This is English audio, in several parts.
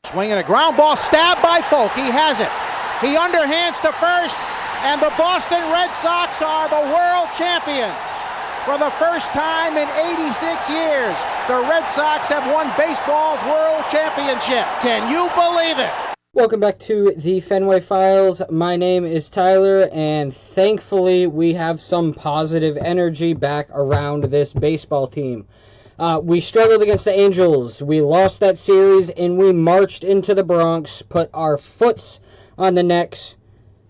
Swinging a ground ball, stabbed by Folk. He has it. He underhands to first, and the Boston Red Sox are the world champions. For the first time in 86 years, the Red Sox have won baseball's world championship. Can you believe it? Welcome back to the Fenway Files. My name is Tyler, and thankfully we have some positive energy back around this baseball team. We struggled against the Angels. We lost that series, and we marched into the Bronx, put our foots on the necks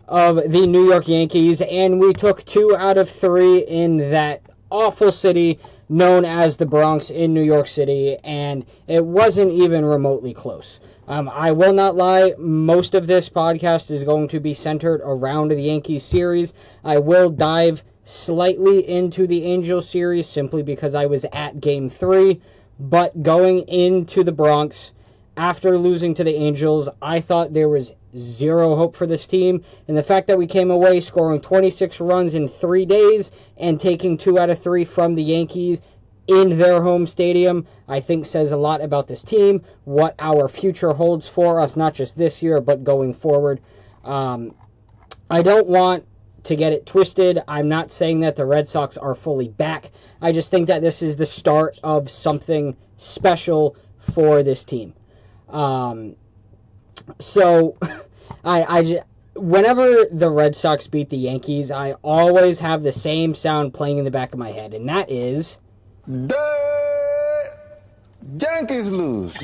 of the New York Yankees, and we took 2 out of 3 in that awful city known as the Bronx in New York City, and it wasn't even remotely close. I will not lie, most of this podcast is going to be centered around the Yankees series. I will dive slightly into the Angels series simply because I was at Game 3, but going into the Bronx after losing to the Angels, I thought there was zero hope for this team, and the fact that we came away scoring 26 runs in 3 days and taking 2 out of 3 from the Yankees in their home stadium, I think says a lot about this team, what our future holds for us, not just this year, but going forward. I don't want to get it twisted. I'm not saying that the Red Sox are fully back. I just think that this is the start of something special for this team. Whenever the Red Sox beat the Yankees, I always have the same sound playing in the back of my head, and that is... The Yankees lose.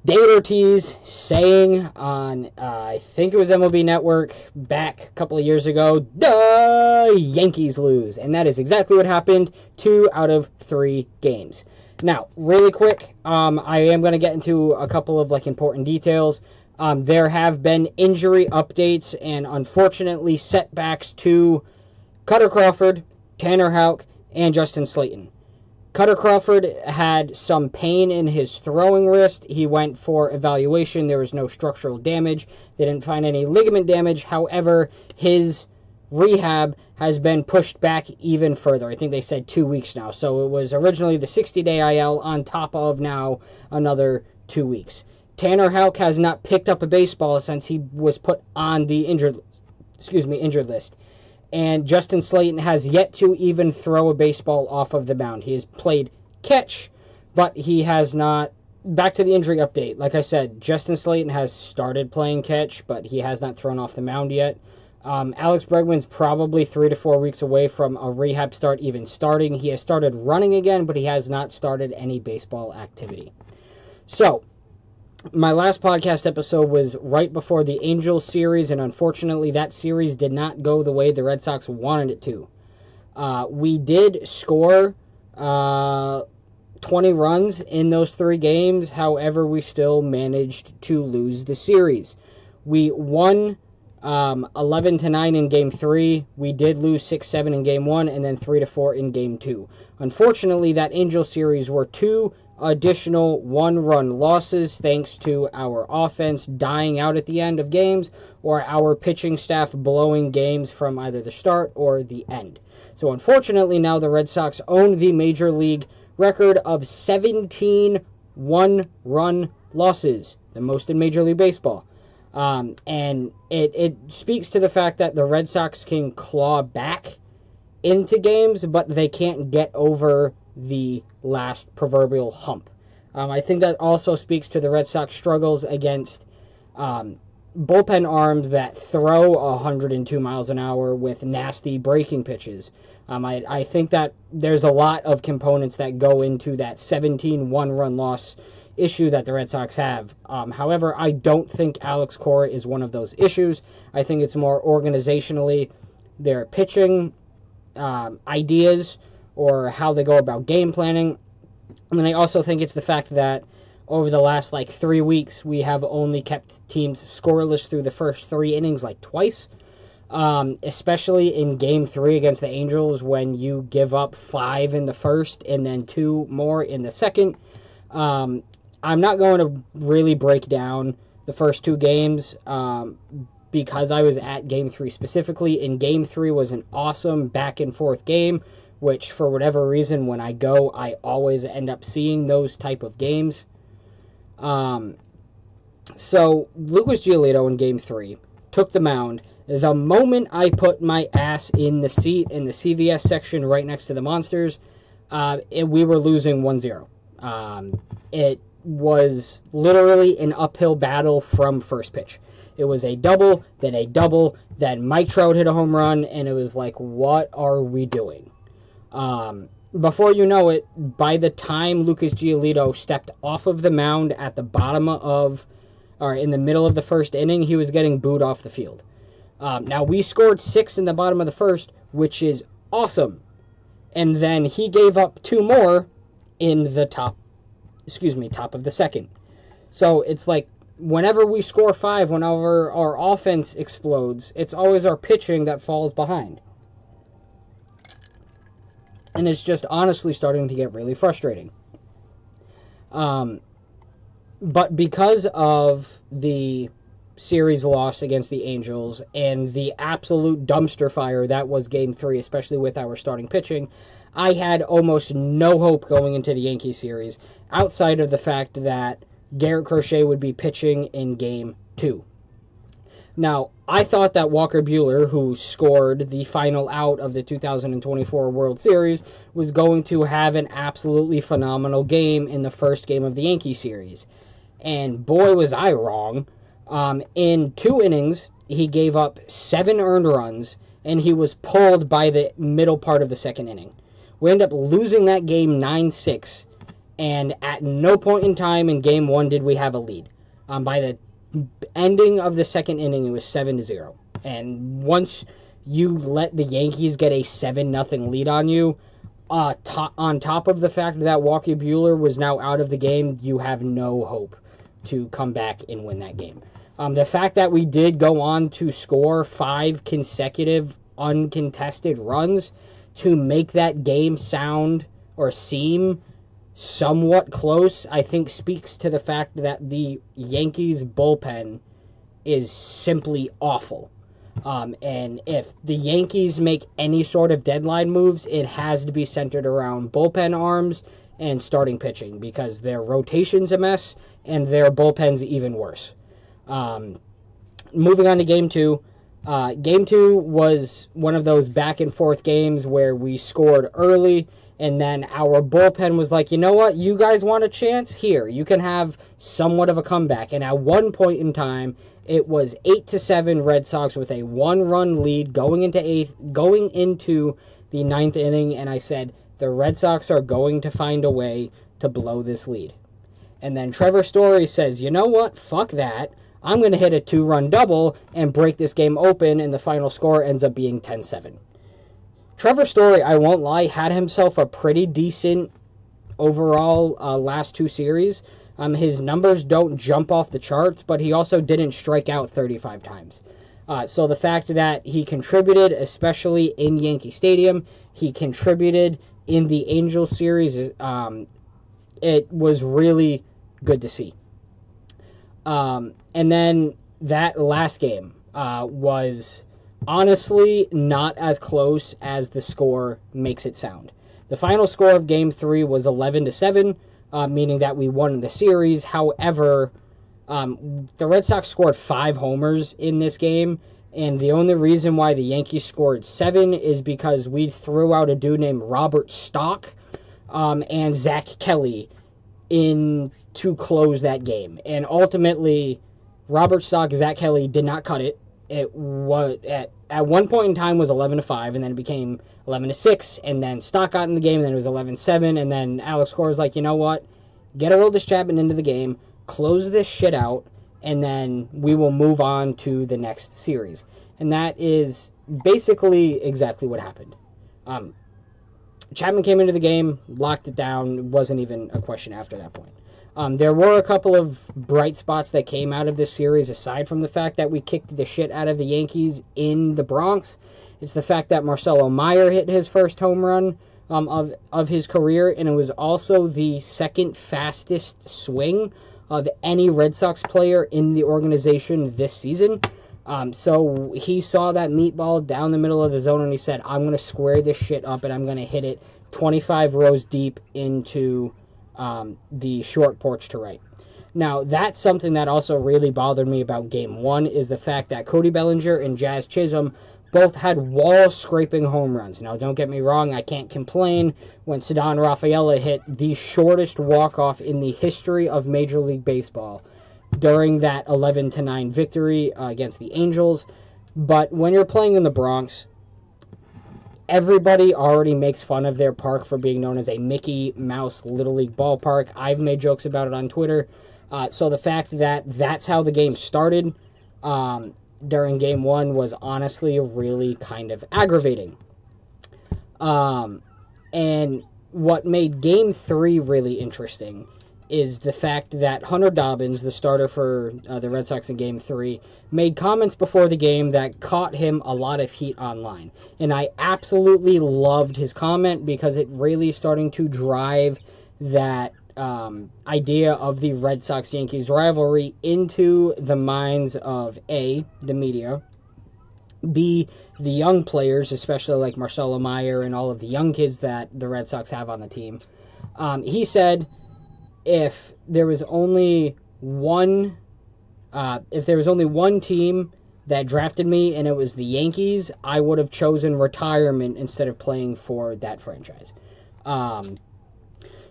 David Ortiz saying on, I think it was MLB Network back a couple of years ago, the Yankees lose. And that is exactly what happened 2 out of 3 games. Now, really quick, I am going to get into a couple of important details. There have been injury updates and unfortunately setbacks to Cutter Crawford, Tanner Houck, and Justin Slayton. Cutter Crawford had some pain in his throwing wrist. He went for evaluation. There was no structural damage. They didn't find any ligament damage. However, his rehab has been pushed back even further. I think they said 2 weeks now. So it was originally the 60-day IL on top of now another 2 weeks. Tanner Houck has not picked up a baseball since he was put on the injured list. And Justin Slayton has yet to even throw a baseball off of the mound. He has played catch, but he has not. Back to the injury update. Like I said, Justin Slayton has started playing catch, but he has not thrown off the mound yet. Alex Bregman's probably 3 to 4 weeks away from a rehab start even starting. He has started running again, but he has not started any baseball activity. So, my last podcast episode was right before the Angels series, and unfortunately that series did not go the way the Red Sox wanted it to. We did score 20 runs in those 3 games, however, we still managed to lose the series. We won 11-9 in Game 3. We did lose 6-7 in Game 1, and then 3-4 in Game 2. Unfortunately, that Angels series were 2 additional 1-run losses thanks to our offense dying out at the end of games or our pitching staff blowing games from either the start or the end. So unfortunately now the Red Sox own the major league record of 17 1-run losses, the most in Major League Baseball. And it speaks to the fact that the Red Sox can claw back into games, but they can't get over the last proverbial hump. I think that also speaks to the Red Sox struggles against bullpen arms that throw 102 miles an hour with nasty breaking pitches. I think that there's a lot of components that go into that 17 1-run loss issue that the Red Sox have. However, I don't think Alex Cora is one of those issues. I think it's more organizationally their pitching ideas or how they go about game planning. And then I also think it's the fact that over the last 3 weeks, we have only kept teams scoreless through the first 3 innings twice. Especially in Game 3 against the Angels when you give up 5 in the first and then 2 more in the second. I'm not going to really break down the first 2 games because I was at Game 3 specifically. And Game 3 was an awesome back-and-forth game, which for whatever reason, when I go, I always end up seeing those type of games. So Lucas Giolito in Game 3 took the mound. The moment I put my ass in the seat in the CVS section right next to the Monsters, we were losing 1-0. It was literally an uphill battle from first pitch. It was a double, then Mike Trout hit a home run, and it was like, what are we doing? Before you know it, by the time Lucas Giolito stepped off of the mound at the bottom of, or in the middle of the first inning, he was getting booed off the field. Now, we scored 6 in the bottom of the first, which is awesome. And then he gave up 2 more in the top of the second. So it's like, whenever we score 5, whenever our offense explodes, it's always our pitching that falls behind. And it's just honestly starting to get really frustrating. But because of the series loss against the Angels and the absolute dumpster fire that was Game 3, especially with our starting pitching, I had almost no hope going into the Yankee series outside of the fact that Garrett Crochet would be pitching in Game 2. Now, I thought that Walker Buehler, who scored the final out of the 2024 World Series, was going to have an absolutely phenomenal game in the first game of the Yankee series. And boy, was I wrong. In 2 innings, he gave up 7 earned runs, and he was pulled by the middle part of the second inning. We ended up losing that game 9-6, and at no point in time in Game 1 did we have a lead. By the ending of the second inning, it was 7-0. And once you let the Yankees get a 7-0 lead on you, on top of the fact that Walker Buehler was now out of the game, you have no hope to come back and win that game. The fact that we did go on to score 5 consecutive uncontested runs to make that game sound or seem somewhat close, I think speaks to the fact that the Yankees bullpen is simply awful. And if the Yankees make any sort of deadline moves, it has to be centered around bullpen arms and starting pitching, because their rotation's a mess and their bullpen's even worse. Moving on to Game 2. Game 2 was one of those back and forth games where we scored early, and then our bullpen was like, you know what, you guys want a chance? Here, you can have somewhat of a comeback. And at one point in time, it was 8-7 Red Sox with a 1-run lead going into the 9th inning, and I said, the Red Sox are going to find a way to blow this lead. And then Trevor Story says, you know what, fuck that. I'm going to hit a 2-run double and break this game open, and the final score ends up being 10-7. Trevor Story, I won't lie, had himself a pretty decent overall last 2 series. His numbers don't jump off the charts, but he also didn't strike out 35 times. So the fact that he contributed, especially in Yankee Stadium, he contributed in the Angels series, it was really good to see. And then that last game was honestly not as close as the score makes it sound. The final score of Game 3 was 11-7, meaning that we won the series. However, the Red Sox scored 5 homers in this game, and the only reason why the Yankees scored 7 is because we threw out a dude named Robert Stock and Zach Kelly in to close that game. And ultimately, Robert Stock, Zach Kelly did not cut it. It was at one point in time was 11-5, and then it became 11-6, and then Stock got in the game, and then it was 11-7, and then Alex Cora was like, you know what? Get Aroldis Chapman into the game, close this shit out, and then we will move on to the next series. And that is basically exactly what happened. Chapman came into the game, locked it down. It wasn't even a question after that point. There were a couple of bright spots that came out of this series, aside from the fact that we kicked the shit out of the Yankees in the Bronx. It's the fact that Marcelo Meyer hit his first home run of his career, and it was also the second fastest swing of any Red Sox player in the organization this season. So he saw that meatball down the middle of the zone, and he said, I'm going to square this shit up, and I'm going to hit it 25 rows deep into the short porch to right. Now, that's something that also really bothered me about Game 1 is the fact that Cody Bellinger and Jazz Chisholm both had wall-scraping home runs. Now, don't get me wrong, I can't complain when Ceddanne Rafaela hit the shortest walk-off in the history of Major League Baseball during that 11-9 victory against the Angels. But when you're playing in the Bronx, everybody already makes fun of their park for being known as a Mickey Mouse Little League ballpark. I've made jokes about it on Twitter. So the fact that that's how the game started during Game 1 was honestly really kind of aggravating. And what made Game 3 really interesting is the fact that Hunter Dobbins, the starter for the Red Sox in Game 3, made comments before the game that caught him a lot of heat online. And I absolutely loved his comment because it really starting to drive that idea of the Red Sox-Yankees rivalry into the minds of A, the media, B, the young players, especially like Marcelo Meyer and all of the young kids that the Red Sox have on the team. He said, if there was only one team that drafted me and it was the Yankees, I would have chosen retirement instead of playing for that franchise.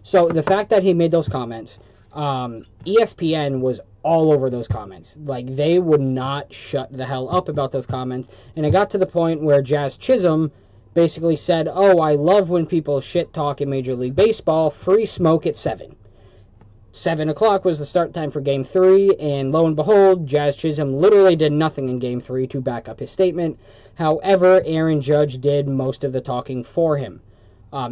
So the fact that he made those comments, ESPN was all over those comments. Like, they would not shut the hell up about those comments. And it got to the point where Jazz Chisholm basically said, "Oh, I love when people shit talk in Major League Baseball. Free smoke at 7. 7 o'clock was the start time for Game 3, and lo and behold, Jazz Chisholm literally did nothing in Game 3 to back up his statement. However, Aaron Judge did most of the talking for him.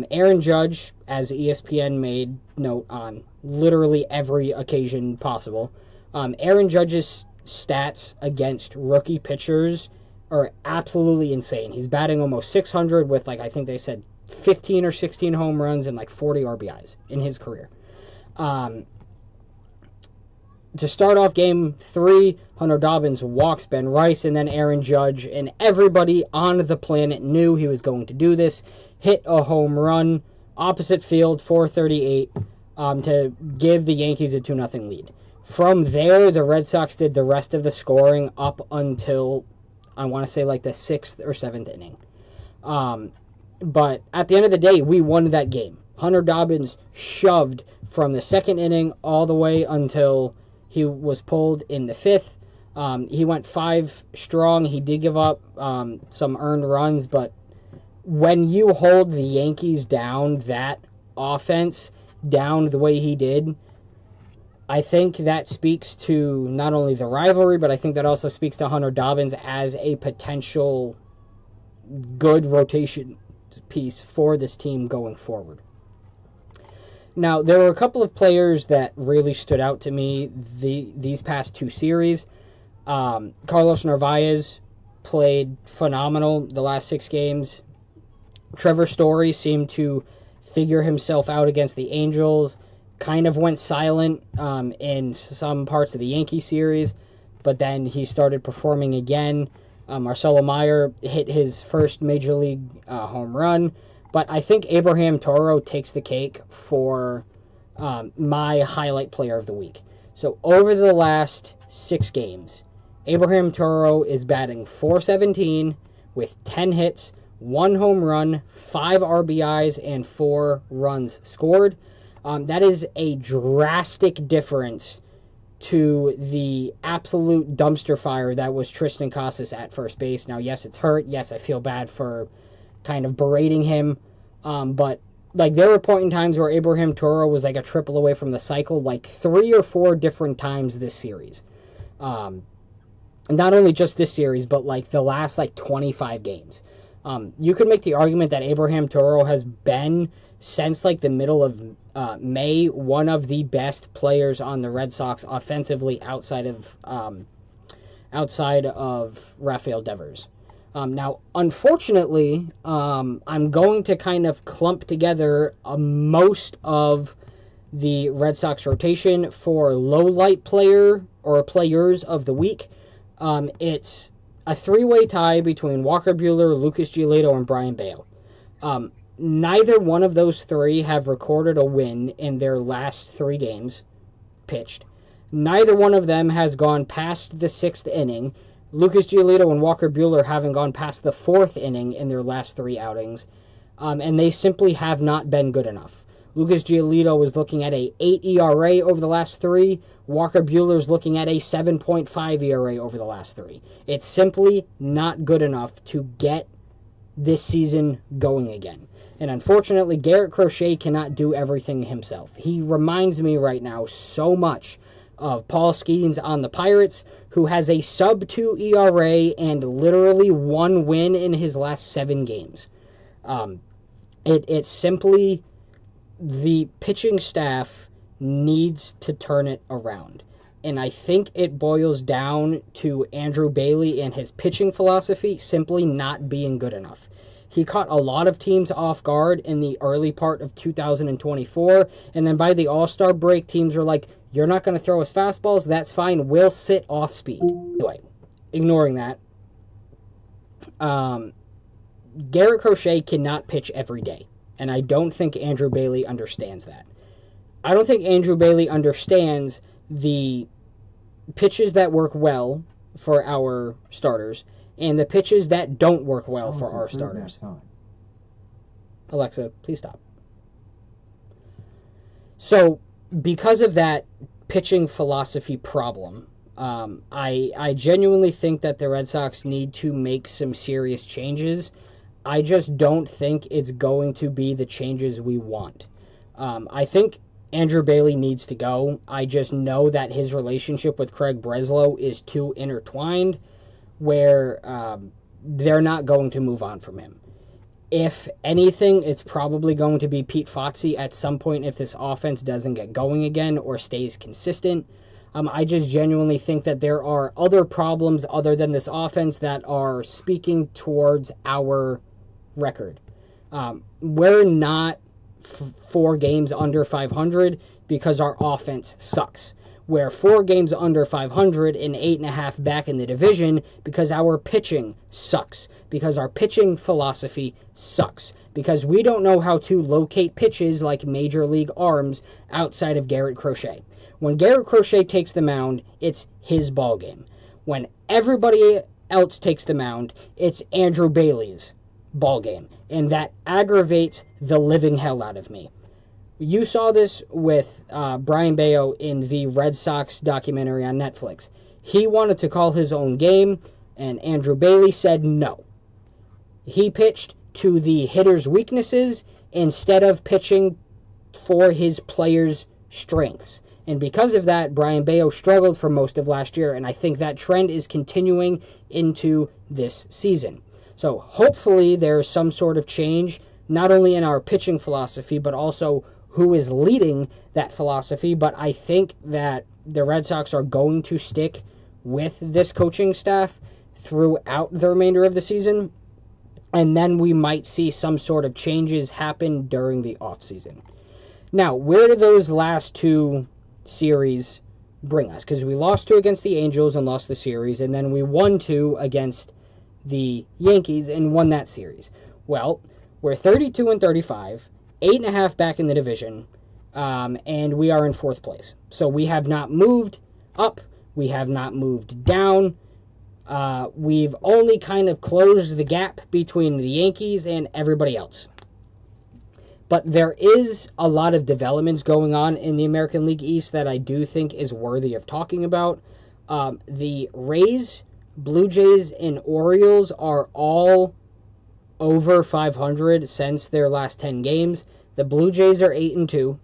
Aaron Judge, as ESPN made note on literally every occasion possible, Aaron Judge's stats against rookie pitchers are absolutely insane. He's batting almost 600 with, like, I think they said 15 or 16 home runs and like 40 RBIs in his career. To start off Game 3, Hunter Dobbins walks Ben Rice, and then Aaron Judge, and everybody on the planet knew he was going to do this, hit a home run, opposite field, 438, to give the Yankees a 2-0 lead. From there, the Red Sox did the rest of the scoring up until, I want to say, like the 6th or 7th inning. But at the end of the day, we won that game. Hunter Dobbins shoved from the 2nd inning all the way until he was pulled in the 5th. He went 5 strong. He did give up some earned runs, but when you hold the Yankees down, that offense down the way he did, I think that speaks to not only the rivalry, but I think that also speaks to Hunter Dobbins as a potential good rotation piece for this team going forward. Now, there were a couple of players that really stood out to me these past 2 series. Carlos Narvaez played phenomenal the last 6 games. Trevor Story seemed to figure himself out against the Angels, kind of went silent in some parts of the Yankee series, but then he started performing again. Marcelo Meyer hit his first Major League home run. But I think Abraham Toro takes the cake for my highlight player of the week. So over the last 6 games, Abraham Toro is batting .417 with 10 hits, 1 home run, 5 RBIs, and 4 runs scored. That is a drastic difference to the absolute dumpster fire that was Tristan Casas at first base. Now, yes, it's hurt. Yes, I feel bad for kind of berating him. But like, there were point in times where Abraham Toro was like a triple away from the cycle, like 3 or 4 different times this series. Not only just this series, but like the last like 25 games. You could make the argument that Abraham Toro has been, since like the middle of May, one of the best players on the Red Sox offensively outside of Rafael Devers. Now, unfortunately, I'm going to kind of clump together most of the Red Sox rotation for low-light player or players of the week. It's a 3-way tie between Walker Buehler, Lucas Giolito, and Brian Bale. Neither one of those 3 have recorded a win in their last 3 games pitched. Neither one of them has gone past the 6th inning. Lucas Giolito and Walker Buehler haven't gone past the 4th inning in their last 3 outings, and they simply have not been good enough. Lucas Giolito was looking at a 8 ERA over the last 3. Walker Buehler's looking at a 7.5 ERA over the last 3. It's simply not good enough to get this season going again. And unfortunately, Garrett Crochet cannot do everything himself. He reminds me right now so much of Paul Skeens on the Pirates, who has a sub-2 ERA and literally 1 win in his last 7 games. It's simply the pitching staff needs to turn it around. And I think it boils down to Andrew Bailey and his pitching philosophy simply not being good enough. He caught a lot of teams off guard in the early part of 2024, and then by the All-Star break, teams were like, you're not going to throw us fastballs? That's fine. We'll sit off speed. Anyway, ignoring that, Garrett Crochet cannot pitch every day, and I don't think Andrew Bailey understands that. I don't think Andrew Bailey understands the pitches that work well for our starters and the pitches that don't work well for our starters. Alexa, please stop. So, because of that pitching philosophy problem, I genuinely think that the Red Sox need to make some serious changes. I just don't think it's going to be the changes we want. I think Andrew Bailey needs to go. I just know that his relationship with Craig Breslow is too intertwined where they're not going to move on from him. If anything, it's probably going to be Pete Fotzey at some point if this offense doesn't get going again or stays consistent. I just genuinely think that there are other problems other than this offense that are speaking towards our record. We're not 4 games under 500 because our offense sucks. We're 4 games under 500 and 8.5 back in the division because our pitching sucks. Because our pitching philosophy sucks. Because we don't know how to locate pitches like Major League arms outside of Garrett Crochet. When Garrett Crochet takes the mound, it's his ball game. When everybody else takes the mound, it's Andrew Bailey's ball game. And that aggravates the living hell out of me. You saw this with Brian Bayo in the Red Sox documentary on Netflix. He wanted to call his own game, and Andrew Bailey said no. He pitched to the hitter's weaknesses instead of pitching for his players' strengths. And because of that, Brian Bayo struggled for most of last year, and I think that trend is continuing into this season. So hopefully there's some sort of change, not only in our pitching philosophy, but also who is leading that philosophy. But I think that the Red Sox are going to stick with this coaching staff throughout the remainder of the season, and then we might see some sort of changes happen during the offseason. Now, where do those last 2 series bring us? Because we lost 2 against the Angels and lost the series, and then we won 2 against the Yankees and won that series. Well, we're 32-35, 8.5 back in the division, and we are in 4th place. So we have not moved up. We have not moved down. We've only kind of closed the gap between the Yankees and everybody else. But there is a lot of developments going on in the American League East that I do think is worthy of talking about. The Rays, Blue Jays, and Orioles are all over 500 since their last 10 games. The Blue Jays are 8-2.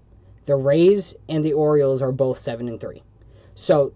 The Rays and the Orioles are both 7-3. So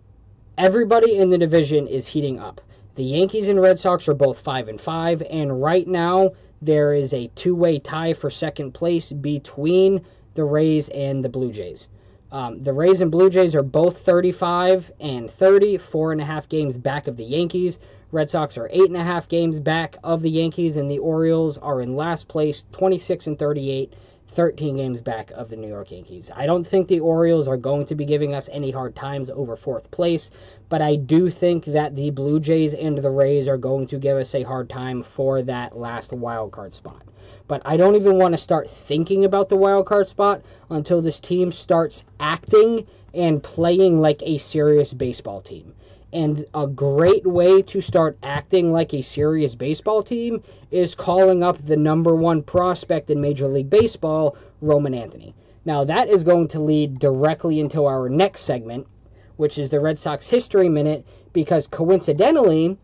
everybody in the division is heating up. The Yankees and Red Sox are both 5-5, and right now there is a 2-way tie for second place between the Rays and the Blue Jays. The Rays and Blue Jays are both 35-30, 4.5 games back of the Yankees. Red Sox are 8.5 games back of the Yankees, and the Orioles are in last place, 26-38, 13 games back of the New York Yankees. I don't think the Orioles are going to be giving us any hard times over 4th place, but I do think that the Blue Jays and the Rays are going to give us a hard time for that last wild card spot. But I don't even want to start thinking about the wild card spot until this team starts acting and playing like a serious baseball team. And a great way to start acting like a serious baseball team is calling up the number one prospect in Major League Baseball, Roman Anthony. Now, that is going to lead directly into our next segment, which is the Red Sox History Minute, because coincidentally,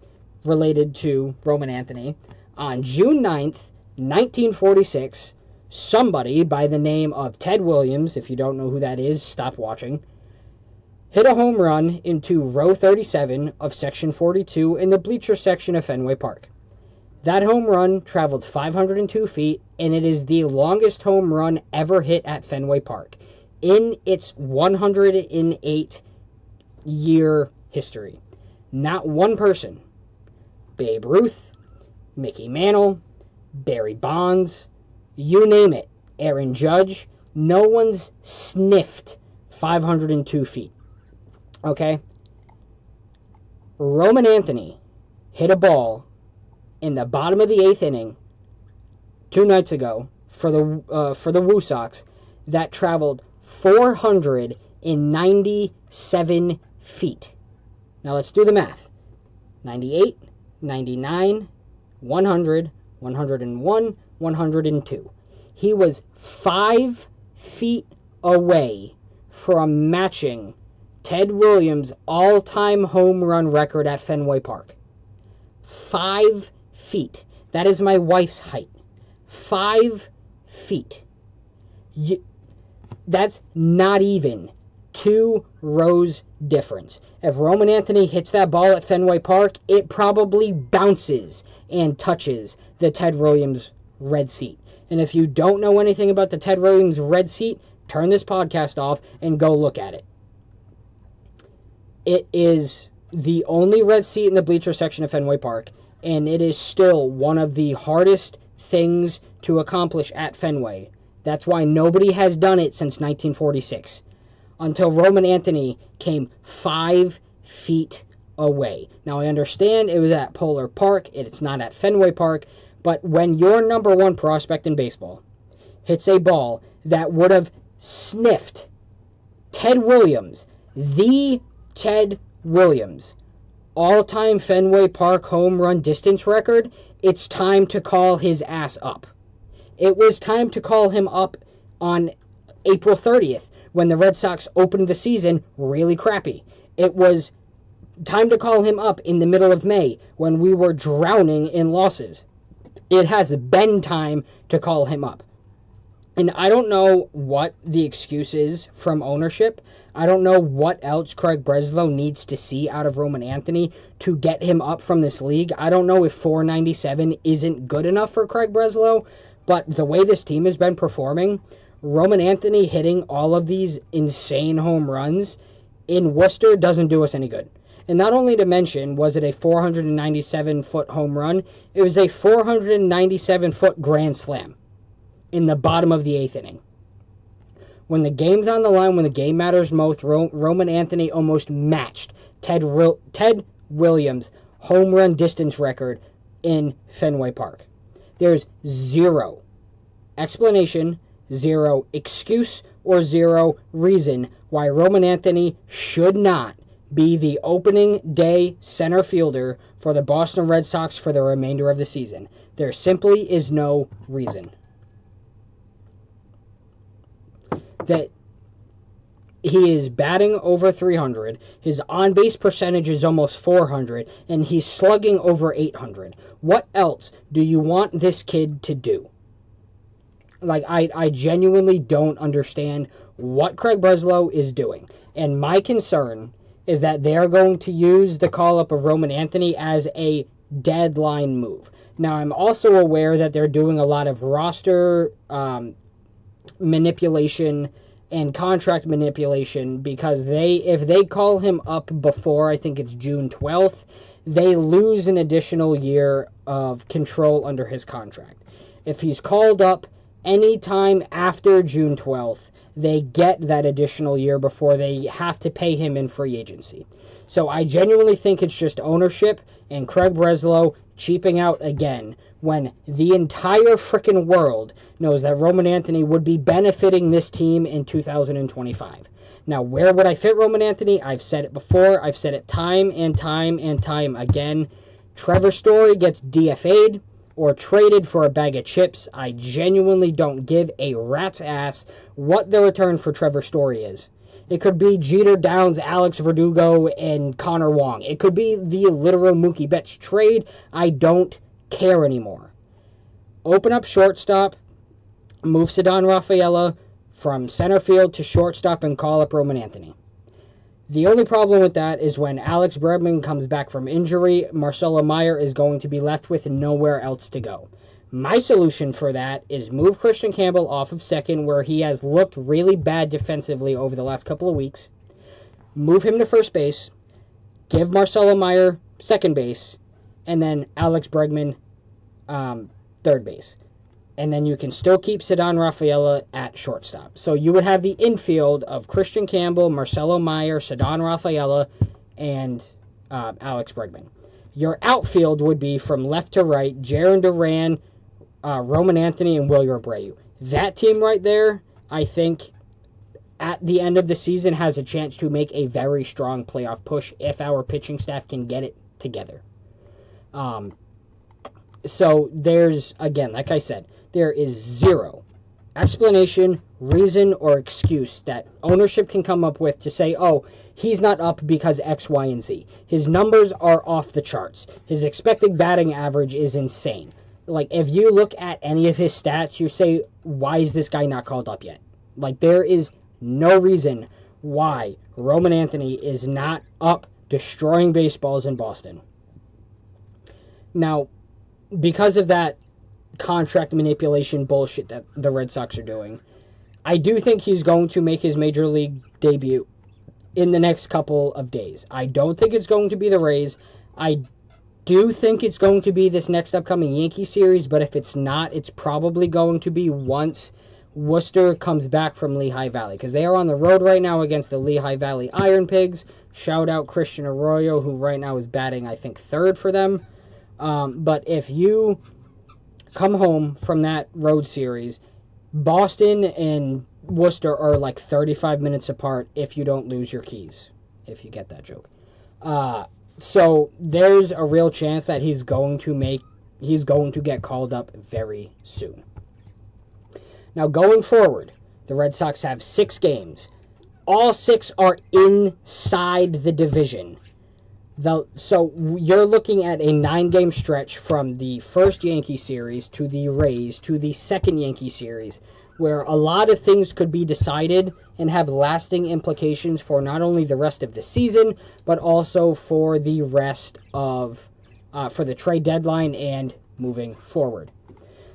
related to Roman Anthony, on June 9th, 1946, somebody by the name of Ted Williams, if you don't know who that is, stop watching, hit a home run into row 37 of section 42 in the bleacher section of Fenway Park. That home run traveled 502 feet, and it is the longest home run ever hit at Fenway Park in its 108-year history. Not one person, Babe Ruth, Mickey Mantle, Barry Bonds, you name it, Aaron Judge, no one's sniffed 502 feet. Okay? Roman Anthony hit a ball in the bottom of the 8th inning 2 nights ago for the Woo Sox that traveled 497 feet. Now let's do the math. 98, 99, 100, 101, 102. He was 5 feet away from matching Ted Williams' all-time home run record at Fenway Park. 5 feet. That is my wife's height. 5 feet. That's not even 2 rows difference. If Roman Anthony hits that ball at Fenway Park, it probably bounces and touches the Ted Williams red seat. And if you don't know anything about the Ted Williams red seat, turn this podcast off and go look at it. It is the only red seat in the bleacher section of Fenway Park, and it is still one of the hardest things to accomplish at Fenway. That's why nobody has done it since 1946, until Roman Anthony came 5 feet away. Now, I understand it was at Polar Park, it's not at Fenway Park, but when your number one prospect in baseball hits a ball that would have sniffed Ted Williams, the Ted Williams, all-time Fenway Park home run distance record, it's time to call his ass up. It was time to call him up on April 30th when the Red Sox opened the season really crappy. It was time to call him up in the middle of May when we were drowning in losses. It has been time to call him up. And I don't know what the excuse is from ownership. I don't know what else Craig Breslow needs to see out of Roman Anthony to get him up from this league. I don't know if 497 isn't good enough for Craig Breslow, but the way this team has been performing, Roman Anthony hitting all of these insane home runs in Worcester doesn't do us any good. And not only to mention, was it a 497-foot home run, it was a 497-foot grand slam in the bottom of the 8th inning. When the game's on the line, when the game matters most, Roman Anthony almost matched Ted Williams' home run distance record in Fenway Park. There's zero explanation, zero excuse, or zero reason why Roman Anthony should not be the opening day center fielder for the Boston Red Sox for the remainder of the season. There simply is no reason. That he is batting over 300, his on-base percentage is almost 400, and he's slugging over 800. What else do you want this kid to do? Like, I genuinely don't understand what Craig Breslow is doing. And my concern is that they're going to use the call-up of Roman Anthony as a deadline move. Now, I'm also aware that they're doing a lot of roster manipulation and contract manipulation because if they call him up before, I think it's June 12th, they lose an additional year of control under his contract. If he's called up anytime after June 12th, they get that additional year before they have to pay him in free agency. So I genuinely think it's just ownership and Craig Breslow cheaping out again when the entire freaking world knows that Roman Anthony would be benefiting this team in 2025. Now, where would I fit Roman Anthony? I've said it before. I've said it time and time and time again. Trevor Story gets DFA'd or traded for a bag of chips. I genuinely don't give a rat's ass what the return for Trevor Story is. It could be Jeter Downs, Alex Verdugo, and Connor Wong. It could be the literal Mookie Betts trade. I don't care anymore. Open up shortstop, move Ceddanne Rafaela from center field to shortstop, and call up Roman Anthony. The only problem with that is when Alex Bregman comes back from injury, Marcelo Meyer is going to be left with nowhere else to go. My solution for that is move Christian Campbell off of second, where he has looked really bad defensively over the last couple of weeks. Move him to first base, give Marcelo Meyer second base, and then Alex Bregman third base. And then you can still keep Ceddanne Rafaela at shortstop. So you would have the infield of Christian Campbell, Marcelo Meyer, Ceddanne Rafaela, and Alex Bregman. Your outfield would be from left to right, Jarren Duran, Roman Anthony, and Wilyer Abreu. That team right there, I think, at the end of the season has a chance to make a very strong playoff push if our pitching staff can get it together. So there's, again, like I said, there is zero explanation, reason, or excuse that ownership can come up with to say, oh, he's not up because X, Y, and Z. His numbers are off the charts. His expected batting average is insane. Like, if you look at any of his stats, you say, why is this guy not called up yet? Like, there is no reason why Roman Anthony is not up destroying baseballs in Boston. Now, because of that contract manipulation bullshit that the Red Sox are doing, I do think he's going to make his major league debut in the next couple of days. I don't think it's going to be the Rays. I do think it's going to be this next upcoming Yankee series, but if it's not, it's probably going to be once Worcester comes back from Lehigh Valley, because they are on the road right now against the Lehigh Valley Iron Pigs. Shout out Christian Arroyo, who right now is batting, I think, third for them. But if you come home from that road series, Boston and Worcester are like 35 minutes apart if you don't lose your keys, if you get that joke. So there's a real chance that he's going to get called up very soon. Now, going forward, the Red Sox have 6 games. All 6 are inside the division. So you're looking at a 9-game stretch from the first Yankee series to the Rays to the second Yankee series, where a lot of things could be decided and have lasting implications for not only the rest of the season, but also for the rest of, for the trade deadline and moving forward.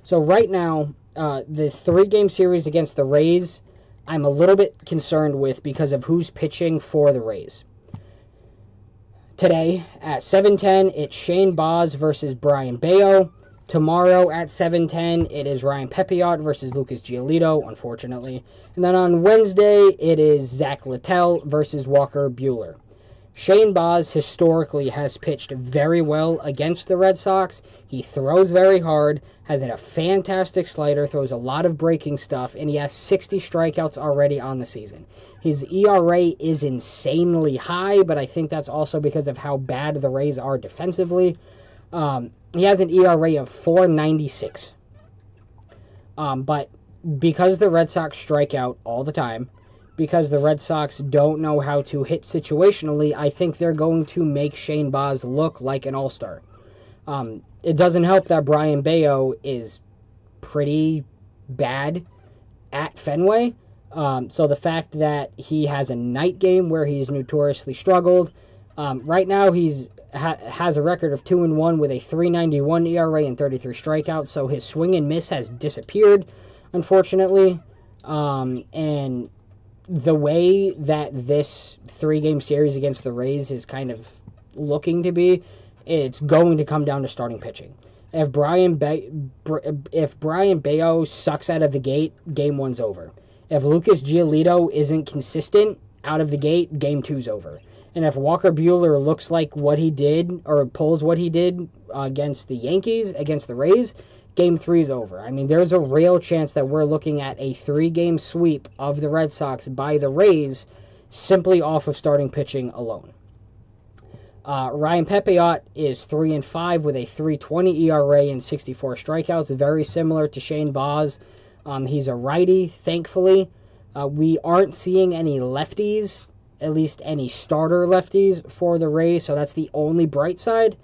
So right now, the 3-game series against the Rays, I'm a little bit concerned with because of who's pitching for the Rays. Today at 7:10, it's Shane Baz versus Brian Bayo. Tomorrow at 7:10, it is Ryan Pepiot versus Lucas Giolito, unfortunately. And then on Wednesday, it is Zach Littell versus Walker Buehler. Shane Baz historically has pitched very well against the Red Sox. He throws very hard, has a fantastic slider, throws a lot of breaking stuff, and he has 60 strikeouts already on the season. His ERA is insanely high, but I think that's also because of how bad the Rays are defensively. He has an ERA of 4.96. But because the Red Sox strike out all the time, because the Red Sox don't know how to hit situationally, I think they're going to make Shane Baz look like an all-star. It doesn't help that Brian Bayo is pretty bad at Fenway. So the fact that he has a night game where he's notoriously struggled. Right now he's has a record of 2-1 with a 3.91 ERA and 33 strikeouts. So his swing and miss has disappeared, unfortunately. And the way that this 3-game series against the Rays is kind of looking to be, it's going to come down to starting pitching. If Brian Bayo sucks out of the gate, game 1's over. If Lucas Giolito isn't consistent out of the gate, game 2's over. And if Walker Buehler looks like what he did, or pulls what he did against the Yankees, against the Rays, Game 3 is over. I mean, there's a real chance that we're looking at a 3-game sweep of the Red Sox by the Rays simply off of starting pitching alone. Ryan Pepiot is 3-5 with a 3.20 ERA and 64 strikeouts, very similar to Shane Baz. He's a righty, thankfully. We aren't seeing any lefties, at least any starter lefties for the Rays, so that's the only bright side.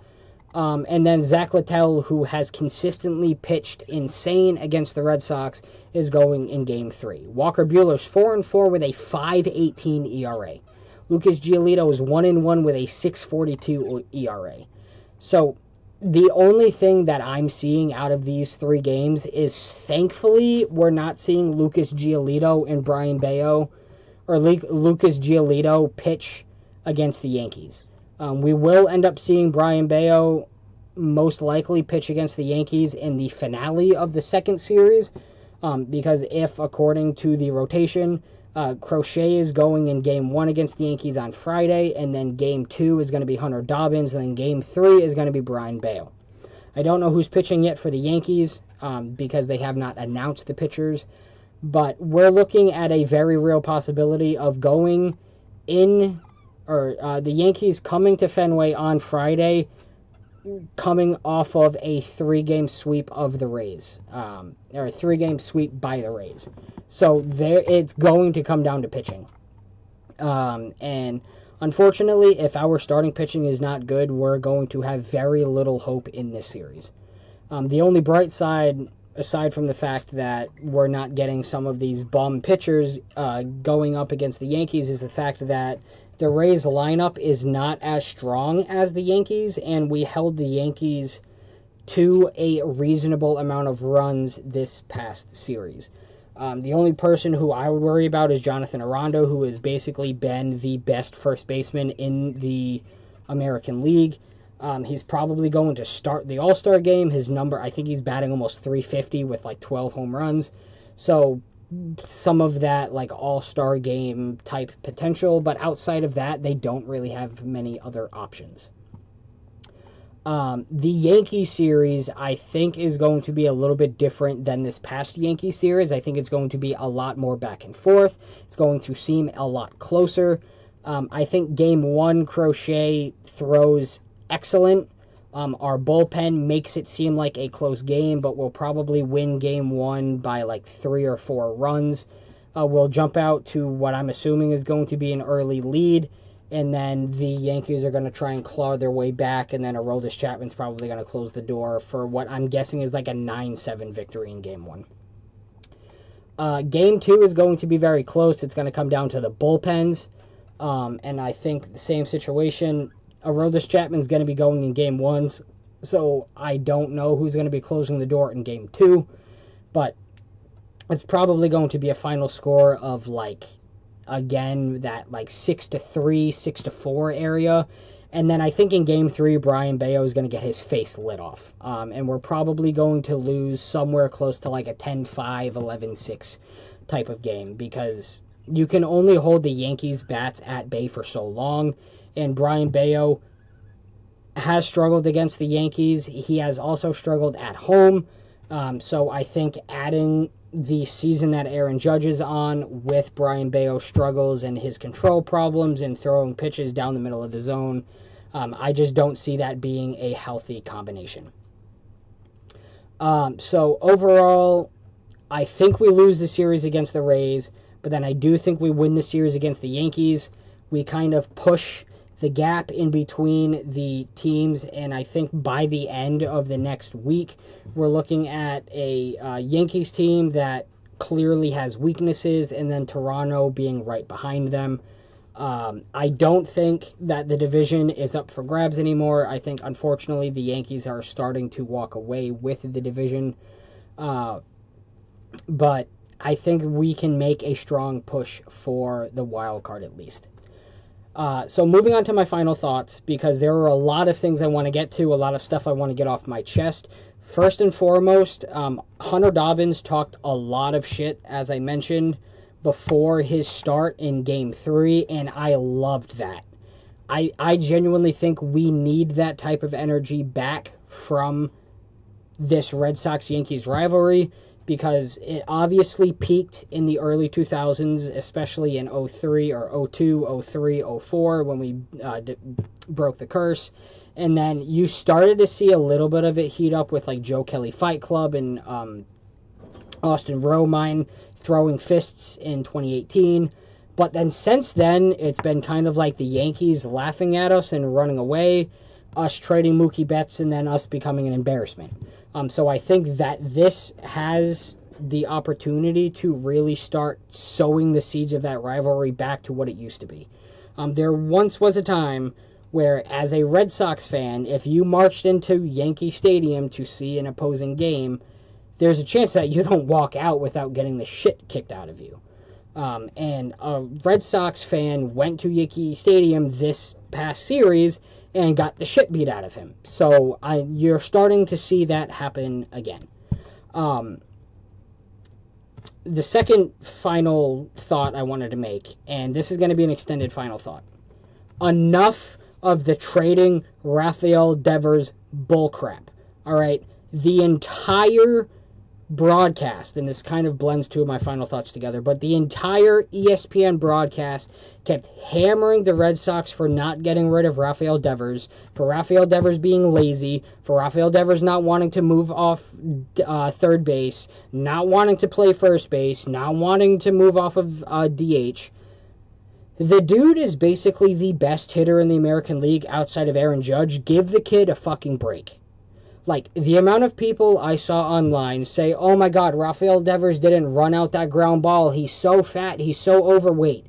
And then Zach Littell, who has consistently pitched insane against the Red Sox, is going in Game 3. Walker Buehler's 4-4 with a 5.18 ERA. Lucas Giolito is 1-1 with a 6.42 ERA. So the only thing that I'm seeing out of these 3 games is, thankfully, we're not seeing Lucas Giolito and Brian Bayo, or Lucas Giolito pitch against the Yankees. We will end up seeing Brian Bayo most likely pitch against the Yankees in the finale of the second series, because if, according to the rotation, Crochet is going in Game 1 against the Yankees on Friday, and then Game 2 is going to be Hunter Dobbins, and then Game 3 is going to be Brian Bayo. I don't know who's pitching yet for the Yankees, because they have not announced the pitchers, but we're looking at a very real possibility of going in, or the Yankees coming to Fenway on Friday, coming off of a 3-game sweep of the Rays, or a 3-game sweep by the Rays. So it's going to come down to pitching. And unfortunately, if our starting pitching is not good, we're going to have very little hope in this series. The only bright side, aside from the fact that we're not getting some of these bum pitchers going up against the Yankees, is the fact that the Rays lineup is not as strong as the Yankees, and we held the Yankees to a reasonable amount of runs this past series. The only person who I would worry about is Jonathan Aranda, who has basically been the best first baseman in the American League. He's probably going to start the All-Star game. His number, I think he's batting almost 350 with like 12 home runs. So some of that like All-Star game type potential, but outside of that, they don't really have many other options. The Yankee series, I think, is going to be a little bit different than this past Yankee series. I think it's going to be a lot more back and forth. It's going to seem a lot closer. I think Game 1, Crochet throws excellent. Our bullpen makes it seem like a close game, but we'll probably win Game 1 by like 3 or 4 runs. We'll jump out to what I'm assuming is going to be an early lead, and then the Yankees are going to try and claw their way back, and then Aroldis Chapman's probably going to close the door for what I'm guessing is like a 9-7 victory in Game 1. Game 2 is going to be very close. It's going to come down to the bullpens, and I think the same situation. Aroldis Chapman's going to be going in Game 1, so I don't know who's going to be closing the door in Game 2, but it's probably going to be a final score of like, again, that like 6-3, 6-4 area. And then I think in Game 3, Brian Bayo is going to get his face lit off. And we're probably going to lose somewhere close to like a 10-5, 11-6 type of game, because you can only hold the Yankees' bats at bay for so long. And Brian Bayo has struggled against the Yankees. He has also struggled at home. So I think adding the season that Aaron Judge is on with Brian Bayo's struggles and his control problems and throwing pitches down the middle of the zone, I just don't see that being a healthy combination. So overall, I think we lose the series against the Rays, but then I do think we win the series against the Yankees. We kind of push the gap in between the teams, and I think by the end of the next week, we're looking at a Yankees team that clearly has weaknesses, and then Toronto being right behind them. I don't think that the division is up for grabs anymore. I think, unfortunately, the Yankees are starting to walk away with the division, but I think we can make a strong push for the wild card at least. So moving on to my final thoughts, because there are a lot of things I want to get to, a lot of stuff I want to get off my chest. First and foremost, Hunter Dobbins talked a lot of shit, as I mentioned, before his start in Game 3, and I loved that. I genuinely think we need that type of energy back from this Red Sox-Yankees rivalry, because it obviously peaked in the early 2000s, especially in 03 or 02, 03, 04 when we broke the curse. And then you started to see a little bit of it heat up with like Joe Kelly Fight Club and Austin Romine throwing fists in 2018. But then since then, it's been kind of like the Yankees laughing at us and running away, us trading Mookie Betts, and then us becoming an embarrassment. So I think that this has the opportunity to really start sowing the seeds of that rivalry back to what it used to be. There once was a time where, as a Red Sox fan, if you marched into Yankee Stadium to see an opposing game, there's a chance that you don't walk out without getting the shit kicked out of you. And a Red Sox fan went to Yankee Stadium this past series and got the shit beat out of him. So you're starting to see that happen again. The second final thought I wanted to make, and this is going to be an extended final thought. Enough of the trading Rafael Devers bullcrap. All right? The entire broadcast, and this kind of blends two of my final thoughts together, but the entire ESPN broadcast kept hammering the Red Sox for not getting rid of Rafael Devers, for Rafael Devers being lazy, for Rafael Devers not wanting to move off third base, not wanting to play first base, not wanting to move off of DH. The dude is basically the best hitter in the American League outside of Aaron Judge. Give the kid a fucking break. Like, the amount of people I saw online say, oh my God, Rafael Devers didn't run out that ground ball. He's so fat. He's so overweight.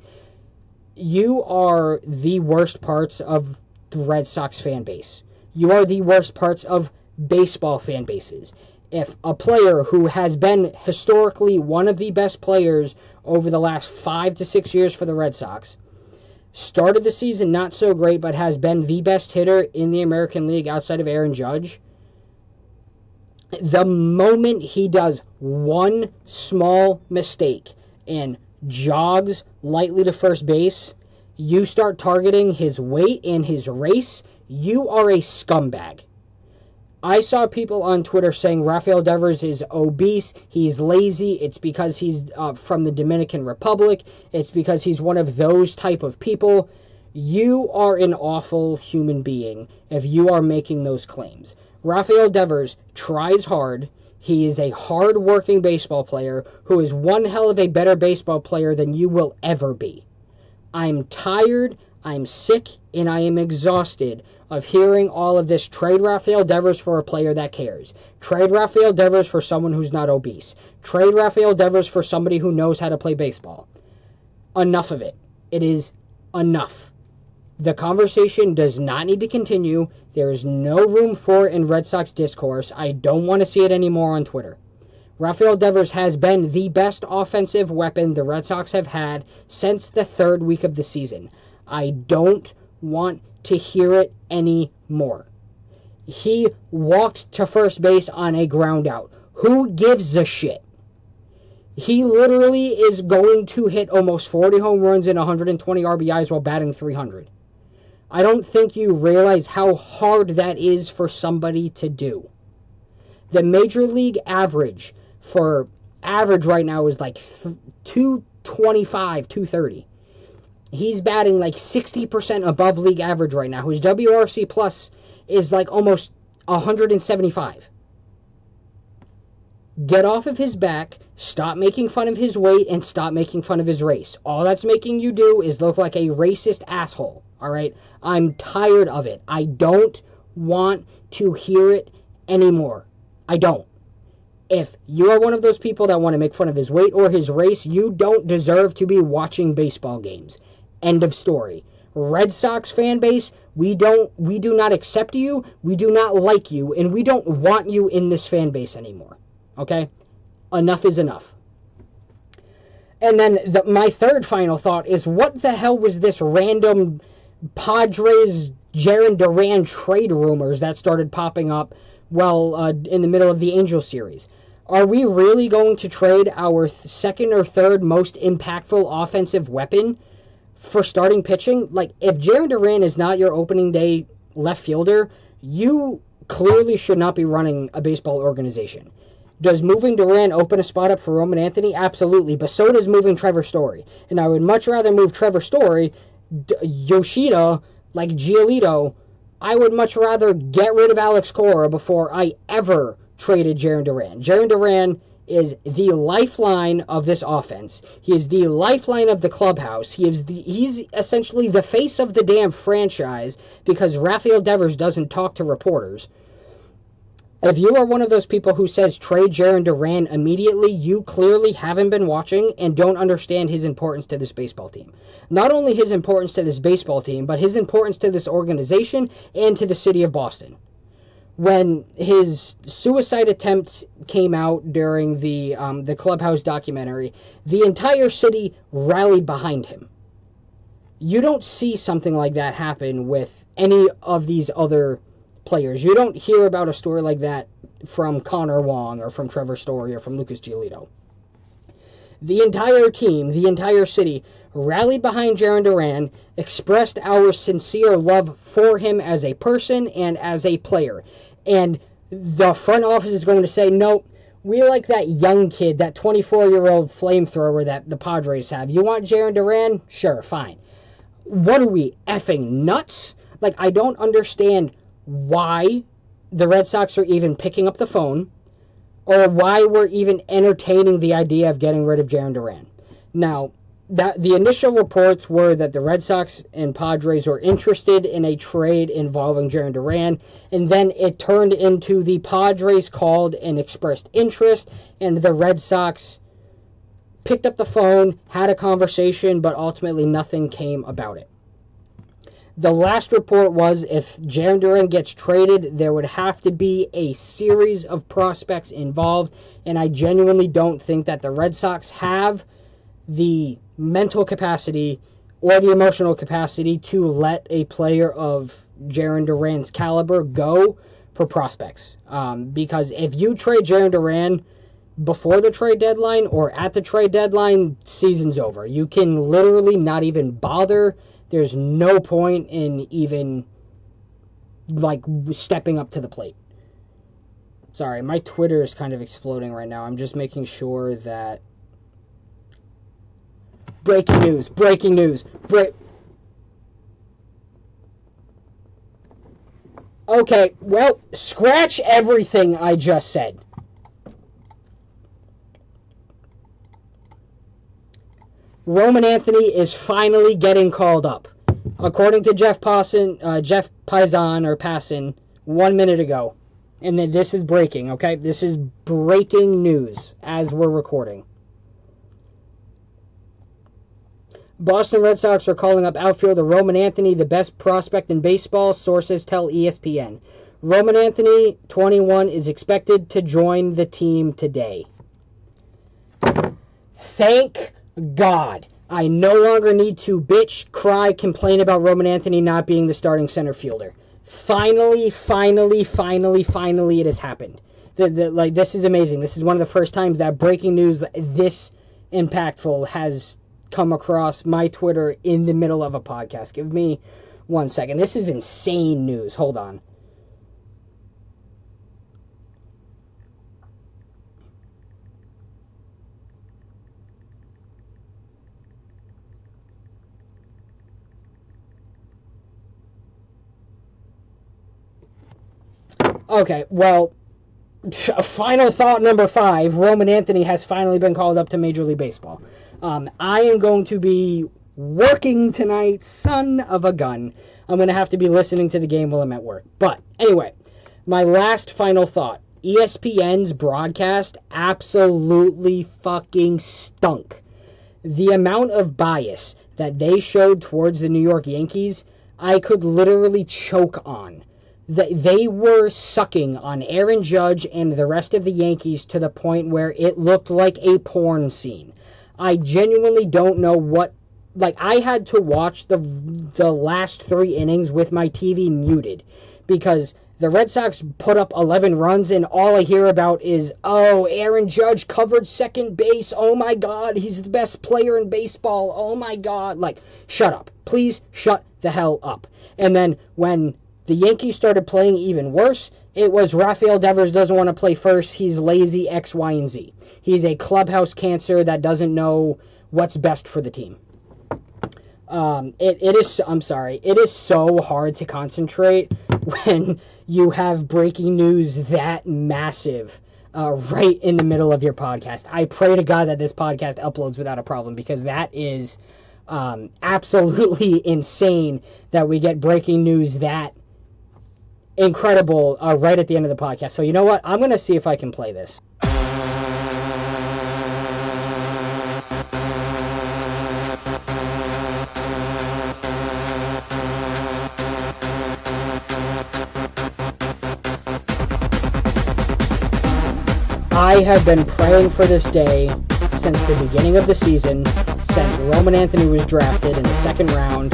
You are the worst parts of the Red Sox fan base. You are the worst parts of baseball fan bases. If a player who has been historically one of the best players over the last 5 to 6 years for the Red Sox, started the season not so great, but has been the best hitter in the American League outside of Aaron Judge, the moment he does one small mistake and jogs lightly to first base, you start targeting his weight and his race, you are a scumbag. I saw people on Twitter saying Rafael Devers is obese, he's lazy, it's because he's from the Dominican Republic, it's because he's one of those type of people. You are an awful human being if you are making those claims. Rafael Devers tries hard. He is a hard-working baseball player who is one hell of a better baseball player than you will ever be. I'm tired, I'm sick, and I am exhausted of hearing all of this trade Rafael Devers for a player that cares. Trade Rafael Devers for someone who's not obese. Trade Rafael Devers for somebody who knows how to play baseball. Enough of it. It is enough. The conversation does not need to continue. There is no room for it in Red Sox discourse. I don't want to see it anymore on Twitter. Rafael Devers has been the best offensive weapon the Red Sox have had since the third week of the season. I don't want to hear it anymore. He walked to first base on a ground out. Who gives a shit? He literally is going to hit almost 40 home runs and 120 RBIs while batting 300. I don't think you realize how hard that is for somebody to do. The Major League average right now is like 225, 230. He's batting like 60% above league average right now. His WRC plus is like almost 175. Get off of his back, stop making fun of his weight, and stop making fun of his race. All that's making you do is look like a racist asshole, all right? I'm tired of it. I don't want to hear it anymore. I don't. If you are one of those people that want to make fun of his weight or his race, you don't deserve to be watching baseball games. End of story. Red Sox fan base, we do not accept you, we do not like you, and we don't want you in this fan base anymore. Okay? Enough is enough. And then my third final thought is, what the hell was this random Padres Jarren Duran trade rumors that started popping up in the middle of the Angel series? Are we really going to trade our second or third most impactful offensive weapon for starting pitching, like, if Jarren Duran is not your opening day left fielder, you clearly should not be running a baseball organization. Does moving Duran open a spot up for Roman Anthony? Absolutely, but so does moving Trevor Story. And I would much rather move Trevor Story, Yoshida, like Giolito. I would much rather get rid of Alex Cora before I ever traded Jarren Duran. Jarren Duran is the lifeline of this offense. He is the lifeline of the clubhouse. He's essentially the face of the damn franchise because Rafael Devers doesn't talk to reporters. If you are one of those people who says trade Jarren Duran immediately, you clearly haven't been watching and don't understand his importance to this baseball team. Not only his importance to this baseball team, but his importance to this organization and to the city of Boston. When his suicide attempt came out during the Clubhouse documentary, the entire city rallied behind him. You don't see something like that happen with any of these other players. You don't hear about a story like that from Connor Wong or from Trevor Story or from Lucas Giolito. The entire team, the entire city, rallied behind Jarren Duran, expressed our sincere love for him as a person and as a player. And the front office is going to say, no, we like that young kid, that 24-year-old flamethrower that the Padres have. You want Jarren Duran? Sure, fine. What are we, effing nuts? Like, I don't understand why the Red Sox are even picking up the phone or why we're even entertaining the idea of getting rid of Jarren Duran. Now, the initial reports were that the Red Sox and Padres were interested in a trade involving Jarren Duran, and then it turned into the Padres called and expressed interest, and the Red Sox picked up the phone, had a conversation, but ultimately nothing came about it. The last report was if Jarren Duran gets traded, there would have to be a series of prospects involved, and I genuinely don't think that the Red Sox have the mental capacity or the emotional capacity to let a player of Jarren Duran's caliber go for prospects. Because if you trade Jarren Duran before the trade deadline or at the trade deadline, season's over. You can literally not even bother. There's no point in even, like, stepping up to the plate. Sorry, my Twitter is kind of exploding right now. I'm just making sure that... Breaking news. Okay, well, scratch everything I just said. Roman Anthony is finally getting called up. According to Jeff Passan 1 minute ago. And then this is breaking, okay? This is breaking news as we're recording. Boston Red Sox are calling up outfielder Roman Anthony, the best prospect in baseball, sources tell ESPN. Roman Anthony, 21, is expected to join the team today. Thank God. I no longer need to bitch, cry, complain about Roman Anthony not being the starting center fielder. Finally, it has happened. This is amazing. This is one of the first times that breaking news this impactful has come across my Twitter in the middle of a podcast. Give me 1 second. This is insane news. Hold on. Okay, well, final thought number 5, Roman Anthony has finally been called up to Major League Baseball. I am going to be working tonight, son of a gun. I'm going to have to be listening to the game while I'm at work. But anyway, my last final thought. ESPN's broadcast absolutely fucking stunk. The amount of bias that they showed towards the New York Yankees, I could literally choke on. They were sucking on Aaron Judge and the rest of the Yankees to the point where it looked like a porn scene. I genuinely don't know what... Like, I had to watch the last 3 innings with my TV muted because The Red Sox put up 11 runs, and all I hear about is, oh, Aaron Judge covered second base. Oh, my God, he's the best player in baseball. Oh, my God. Like, shut up. Please shut the hell up. And then when the Yankees started playing even worse, it was Rafael Devers doesn't want to play first. He's lazy, X, Y, and Z. He's a clubhouse cancer that doesn't know what's best for the team. It is so hard to concentrate when you have breaking news that massive right in the middle of your podcast. I pray to God that this podcast uploads without a problem, because that is absolutely insane that we get breaking news that incredible right at the end of the podcast. So you know what? I'm going to see if I can play this. I have been praying for this day since the beginning of the season, since Roman Anthony was drafted in the second round.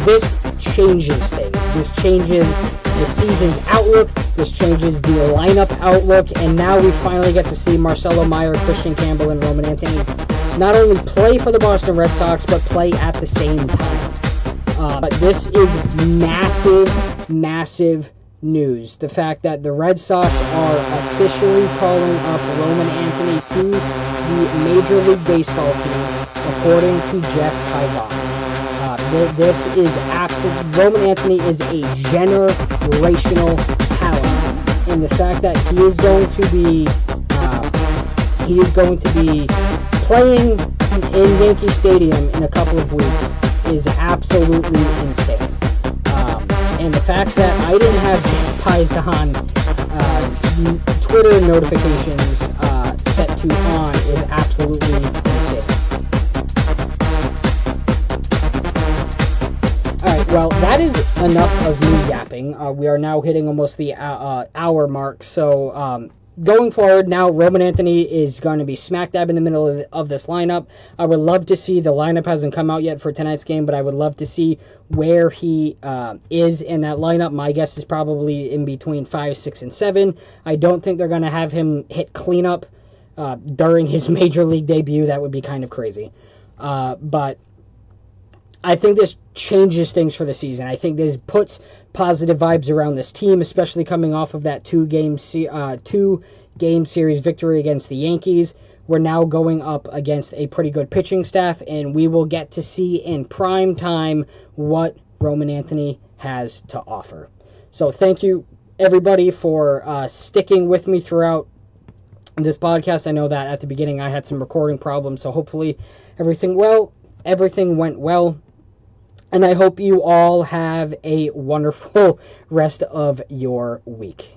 This changes things. This changes the season's outlook. This changes the lineup outlook. And now we finally get to see Marcelo Meyer, Christian Campbell, and Roman Anthony not only play for the Boston Red Sox, but play at the same time. But this is massive, massive news. The fact that the Red Sox are officially calling up Roman Anthony to the Major League Baseball team, according to Jeff Paisan. This is absolute. Roman Anthony is a generational talent, and the fact that he is going to be playing in Yankee Stadium in a couple of weeks is absolutely insane. And the fact that I didn't have Paisan Twitter notifications set to on is absolutely insane. Alright, well, that is enough of me yapping. We are now hitting almost the hour mark, so going forward now, Roman Anthony is going to be smack dab in the middle of this lineup. I would love to see, the lineup hasn't come out yet for tonight's game, but I would love to see where he is in that lineup. My guess is probably in between 5, 6, and 7. I don't think they're going to have him hit cleanup during his major league debut. That would be kind of crazy. But I think this changes things for the season. I think this puts positive vibes around this team, especially coming off of that two-game series victory against the Yankees. We're now going up against a pretty good pitching staff, and we will get to see in prime time what Roman Anthony has to offer. So thank you, everybody, for sticking with me throughout this podcast. I know that at the beginning I had some recording problems, so hopefully everything went well. And I hope you all have a wonderful rest of your week.